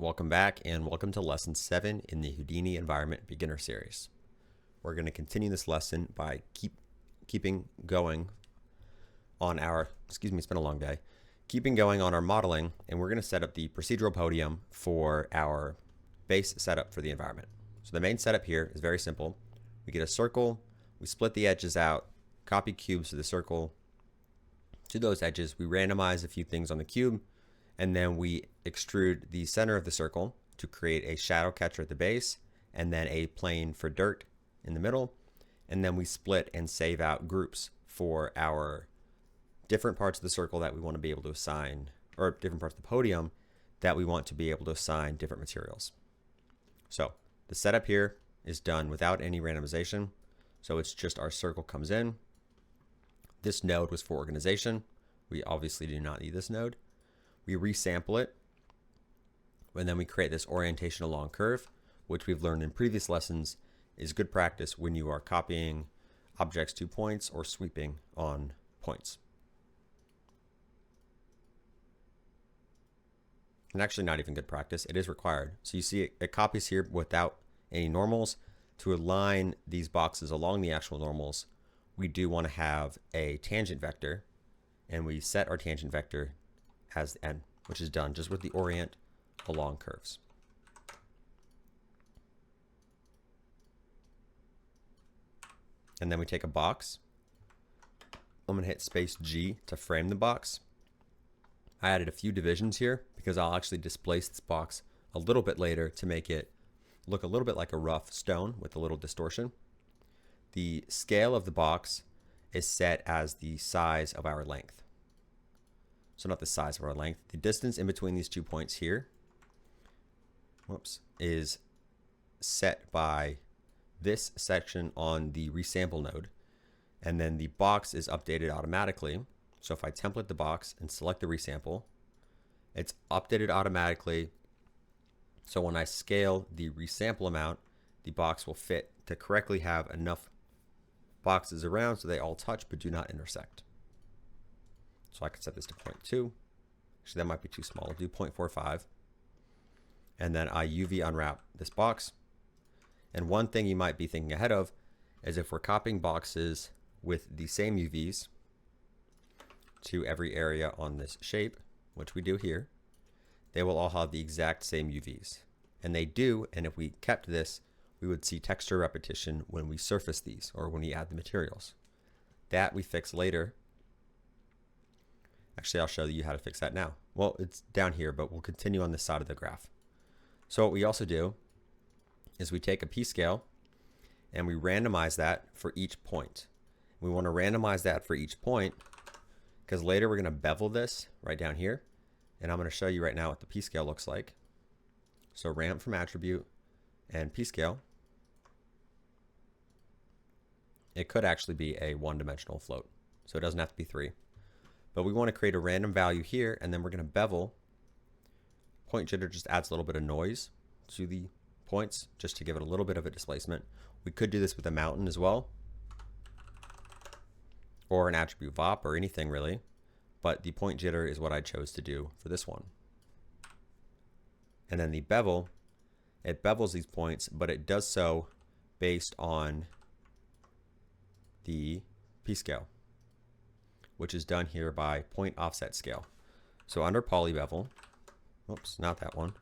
Welcome back and welcome to lesson 7 in the Houdini Environment Beginner Series. We're going to continue this lesson by keeping going on our, it's been a long day, keeping going on our modeling, and we're going to set up the procedural podium for our base setup for the environment. So the main setup here is very simple. We get a circle, we split the edges out, copy cubes to the circle, to those edges, we randomize a few things on the cube, and then we extrude the center of the circle to create a shadow catcher at the base, and then a plane for dirt in the middle. And then we split and save out groups for our different parts of the circle that we want to be able to assign, or different parts of the podium that we want to be able to assign different materials. So the setup here is done without any randomization. So it's just our circle comes in. This node was for organization. We obviously do not need this node. We resample it, and then we create this orientation along curve, which we've learned in previous lessons is good practice when you are copying objects to points or sweeping on points. And actually not even good practice, it is required. So you see it copies here without any normals. To align these boxes along the actual normals, we do want to have a tangent vector, and we set our tangent vector as the end, which is done just with the orient along curves. And then we take a box. I'm going to hit space G to frame the box. I added a few divisions here because I'll actually displace this box a little bit later to make it look a little bit like a rough stone with a little distortion. The scale of the box is set as the size of our length. So not the size of our length. The distance in between these 2 points here, is set by this section on the resample node. And then the box is updated automatically. So if I template the box and select the resample, it's updated automatically. So when I scale the resample amount, the box will fit to correctly have enough boxes around so they all touch but do not intersect. So I could set this to 0.2. Actually, that might be too small. I'll do 0.45. And then I UV unwrap this box. And one thing you might be thinking ahead of is if we're copying boxes with the same UVs to every area on this shape, which we do here, they will all have the exact same UVs. And they do, and if we kept this, we would see texture repetition when we surface these or when we add the materials. That we fix later. Actually, I'll show you how to fix that now. Well, it's down here, but we'll continue on this side of the graph. So what we also do is we take a p-scale and we randomize that for each point. We want to randomize that for each point because later we're going to bevel this right down here. And I'm going to show you right now what the p-scale looks like. So ramp from attribute and p-scale. It could actually be a one-dimensional float, so it doesn't have to be 3. But we want to create a random value here, and then we're going to bevel. Point jitter just adds a little bit of noise to the points, just to give it a little bit of a displacement. We could do this with a mountain as well, or an attribute VOP, or anything really. But the point jitter is what I chose to do for this one. And then the bevel, it bevels these points, but it does so based on the p-scale, which is done here by point offset scale. So under poly bevel, oops, not that one.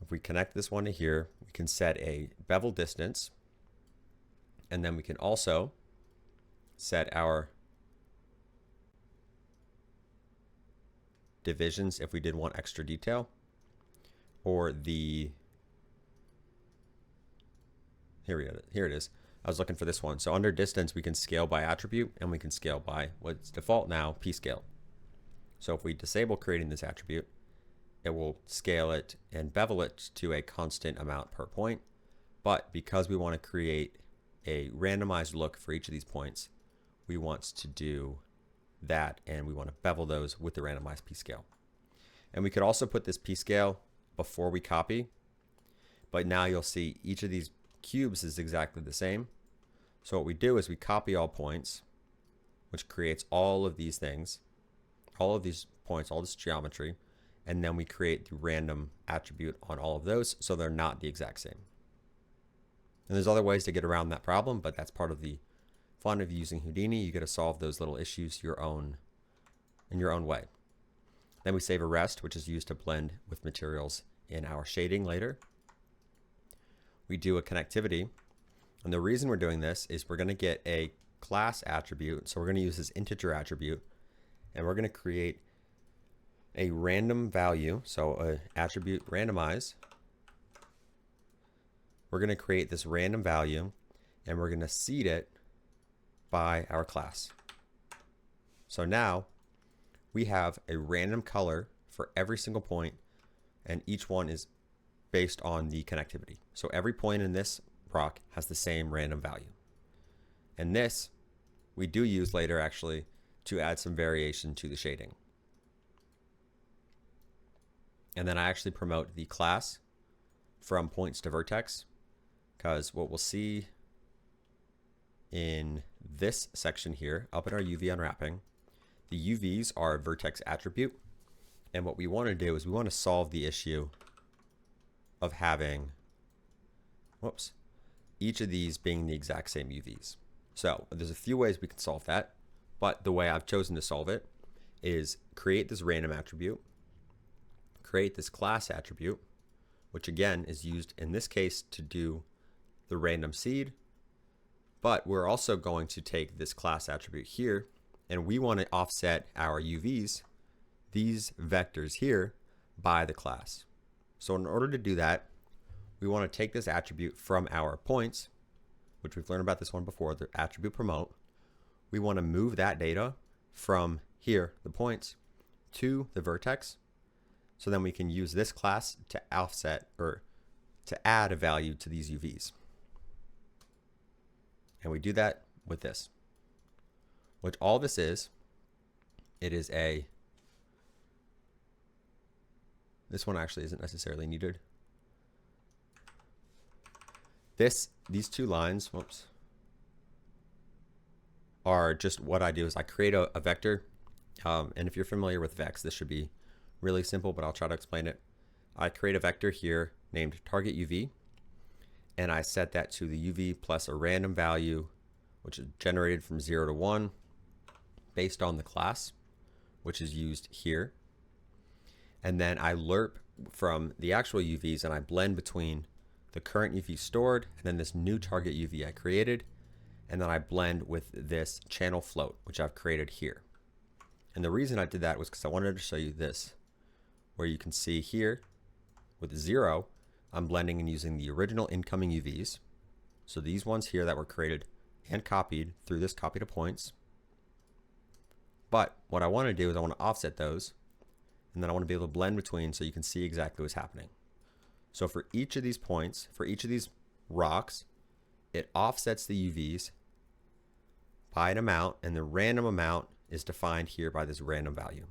If we connect this one to here, we can set a bevel distance, and then we can also set our divisions if we did want extra detail, or the, here it is. I was looking for this one. So under distance, we can scale by attribute, and we can scale by what's default now, p-scale. So if we disable creating this attribute, it will scale it and bevel it to a constant amount per point. But because we want to create a randomized look for each of these points, we want to do that, and we want to bevel those with the randomized p-scale. And we could also put this p-scale before we copy, but now you'll see each of these cubes is exactly the same. So what we do is we copy all points, which creates all of these things, all of these points, all this geometry, and then we create the random attribute on all of those so they're not the exact same. And there's other ways to get around that problem, but that's part of the fun of using Houdini. You get to solve those little issues in your own way. Then we save a rest, which is used to blend with materials in our shading later. We do a connectivity, and the reason we're doing this is we're going to get a class attribute. So we're going to use this integer attribute, and we're going to create a random value. So a attribute randomize. We're going to create this random value, and we're going to seed it by our class. So now we have a random color for every single point, and each one is based on the connectivity. So every point in this rock has the same random value. And this we do use later actually to add some variation to the shading. And then I actually promote the class from points to vertex, because what we'll see in this section here, up in our UV unwrapping, the UVs are a vertex attribute. And what we want to do is we want to solve the issue of having, each of these being the exact same UVs. So there's a few ways we can solve that, but the way I've chosen to solve it is create this random attribute, create this class attribute, which again is used in this case to do the random seed, but we're also going to take this class attribute here, and we want to offset our UVs, these vectors here, by the class. So in order to do that, we want to take this attribute from our points, which we've learned about this one before, the attribute promote. We want to move that data from here, the points, to the vertex. So then we can use this class to offset or to add a value to these UVs. And we do that with this, which all this is, this one actually isn't necessarily needed. These two lines, are just what I do is I create a vector. And if you're familiar with Vex, this should be really simple, but I'll try to explain it. I create a vector here named target UV, and I set that to the UV plus a random value, which is generated from 0 to 1 based on the class, which is used here. And then I lerp from the actual UVs, and I blend between the current UV stored and then this new target UV I created, and then I blend with this channel float, which I've created here. And the reason I did that was because I wanted to show you this, where you can see here with 0, I'm blending and using the original incoming UVs. So these ones here that were created and copied through this copy to points. But what I want to do is I want to offset those, and then I want to be able to blend between so you can see exactly what's happening. So for each of these points, for each of these rocks, it offsets the UVs by an amount, and the random amount is defined here by this random value.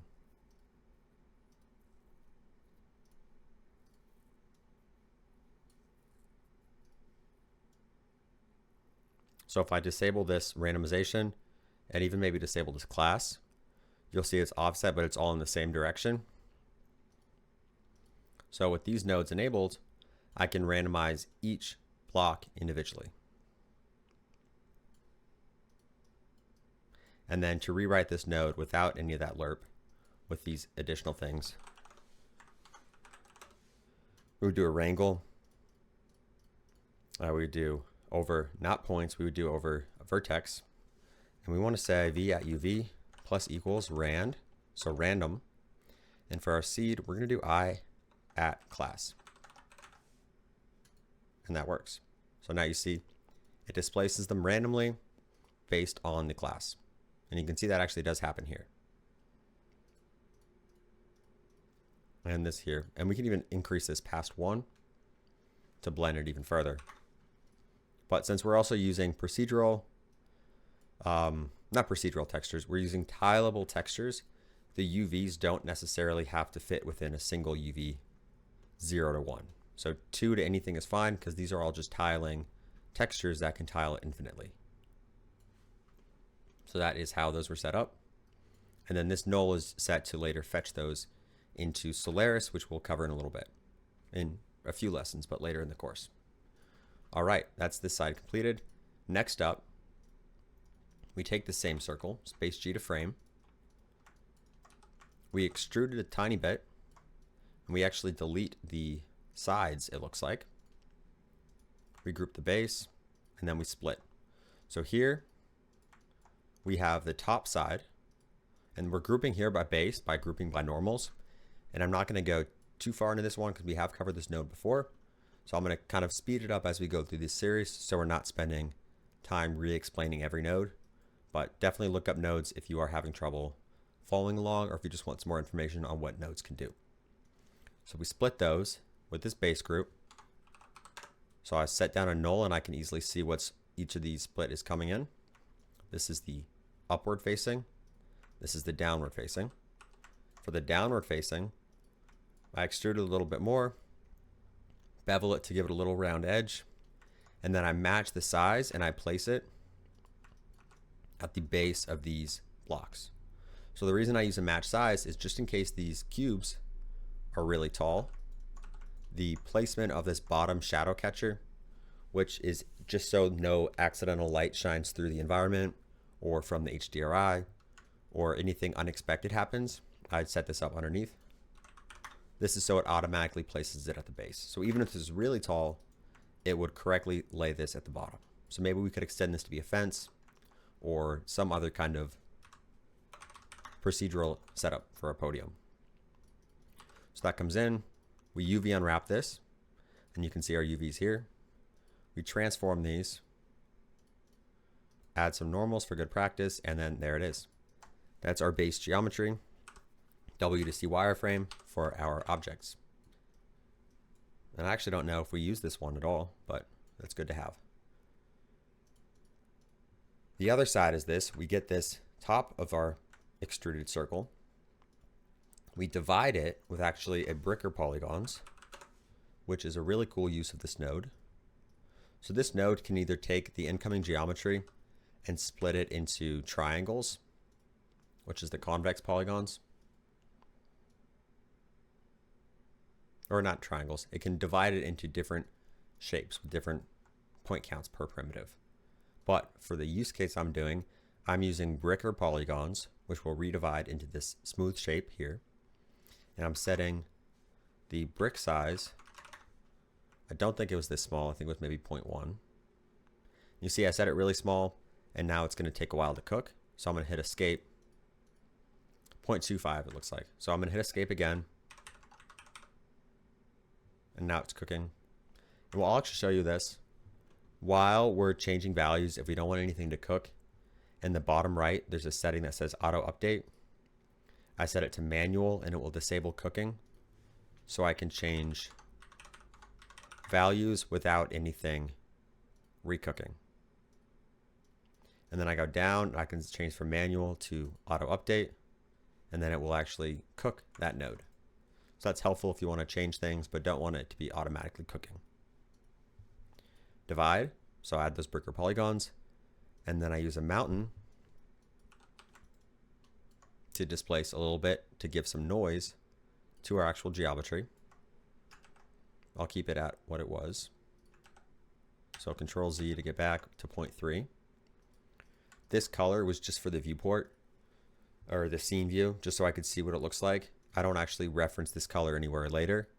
So if I disable this randomization and even maybe disable this class, you'll see it's offset, but it's all in the same direction. So with these nodes enabled, I can randomize each block individually. And then to rewrite this node without any of that lerp, with these additional things, we would do a wrangle. We would do over, not points, we would do over a vertex. And we want to say v at uv plus equals rand, so random. And for our seed, we're going to do I at class. And that works. So now you see it displaces them randomly based on the class. And you can see that actually does happen here. And this here. And we can even increase this past 1 to blend it even further. But since we're also using procedural, not procedural textures, we're using tileable textures, the UVs don't necessarily have to fit within a single UV 0 to 1. So 2 to anything is fine because these are all just tiling textures that can tile infinitely. So that is how those were set up. And then this null is set to later fetch those into Solaris, which we'll cover in a little bit, in a few lessons, but later in the course. All right, that's this side completed. Next up, we take the same circle, space G to frame. We extrude it a tiny bit, and we actually delete the sides, it looks like. We group the base, and then we split. So here, we have the top side, and we're grouping here by base, by grouping by normals. And I'm not going to go too far into this one because we have covered this node before. So I'm going to kind of speed it up as we go through this series so we're not spending time re-explaining every node. But definitely look up nodes if you are having trouble following along or if you just want some more information on what nodes can do. So we split those with this base group. So I set down a null and I can easily see what's each of these split is coming in. This is the upward facing. This is the downward facing. For the downward facing, I extrude it a little bit more, bevel it to give it a little round edge, and then I match the size and I place it at the base of these blocks. So the reason I use a match size is just in case these cubes are really tall, the placement of this bottom shadow catcher, which is just so no accidental light shines through the environment or from the HDRI or anything unexpected happens, I'd set this up underneath. This is so it automatically places it at the base. So even if this is really tall, it would correctly lay this at the bottom. So maybe we could extend this to be a fence or some other kind of procedural setup for a podium. So that comes in, we UV unwrap this, and you can see our UVs here. We transform these, add some normals for good practice, and then there it is. That's our base geometry, WTC wireframe for our objects. And I actually don't know if we use this one at all, but that's good to have. The other side is this. We get this top of our extruded circle. We divide it with actually a bricker polygons, which is a really cool use of this node. So this node can either take the incoming geometry and split it into triangles, which is the convex polygons. Or not triangles. It can divide it into different shapes with different point counts per primitive. But for the use case I'm doing, I'm using bricker polygons, which will redivide into this smooth shape here. And I'm setting the brick size. I don't think it was this small. I think it was maybe 0.1. You see I set it really small, and now it's going to take a while to cook. So I'm going to hit escape. 0.25 it looks like. So I'm going to hit escape again. And now it's cooking. And we'll actually show you this. While we're changing values, if we don't want anything to cook, in the bottom right, there's a setting that says auto update. I set it to manual and it will disable cooking. So I can change values without anything recooking. And then I go down, I can change from manual to auto update, and then it will actually cook that node. So that's helpful if you want to change things, but don't want it to be automatically cooking. Divide, so I add those bricker polygons, and then I use a mountain to displace a little bit to give some noise to our actual geometry. I'll keep it at what it was. So Control Z to get back to 0.3. This color was just for the viewport, or the scene view, just so I could see what it looks like. I don't actually reference this color anywhere later,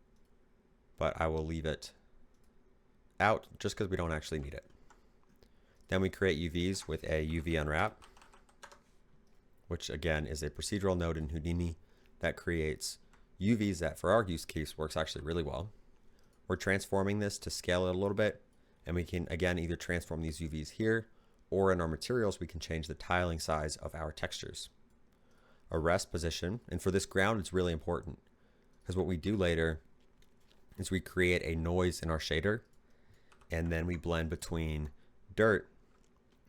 but I will leave it out just because we don't actually need it. Then we create UVs with a UV unwrap, which again is a procedural node in Houdini that creates UVs that for our use case works actually really well. We're transforming this to scale it a little bit, and we can again either transform these UVs here, or in our materials we can change the tiling size of our textures. A rest position, and for this ground it's really important because what we do later is we create a noise in our shader, and then we blend between dirt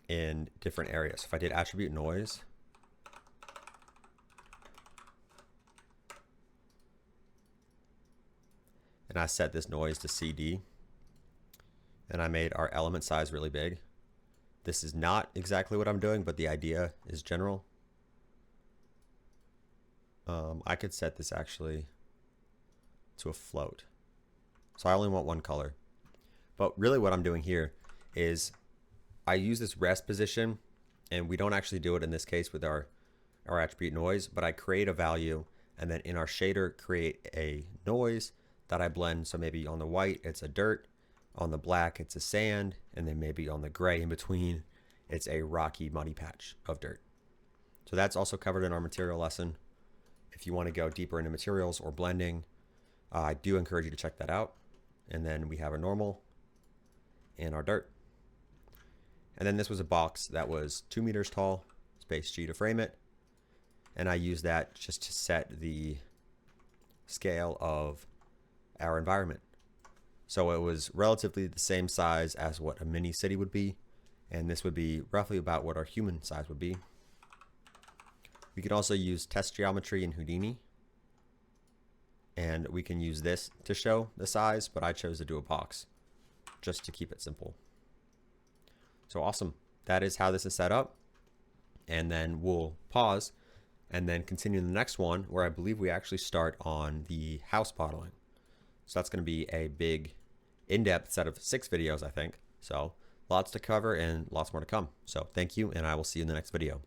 in different areas. If I did attribute noise, and I set this noise to CD, and I made our element size really big. This is not exactly what I'm doing, but the idea is general. I could set this actually to a float. So I only want one color. But really what I'm doing here is I use this rest position, and we don't actually do it in this case with our attribute noise, but I create a value and then in our shader create a noise that I blend. So maybe on the white it's a dirt, on the black it's a sand, and then maybe on the gray in between it's a rocky muddy patch of dirt. So that's also covered in our material lesson. If you want to go deeper into materials or blending, I do encourage you to check that out. And then we have our normal and our dirt. And then this was a box that was 2 meters tall, space G to frame it. And I used that just to set the scale of our environment. So it was relatively the same size as what a mini city would be. And this would be roughly about what our human size would be. We could also use test geometry in Houdini. And we can use this to show the size, but I chose to do a box just to keep it simple. So awesome. That is how this is set up. And then we'll pause and then continue the next one, where I believe we actually start on the house modeling. So that's going to be a big in-depth set of 6 videos, I think. So lots to cover and lots more to come. So thank you, and I will see you in the next video.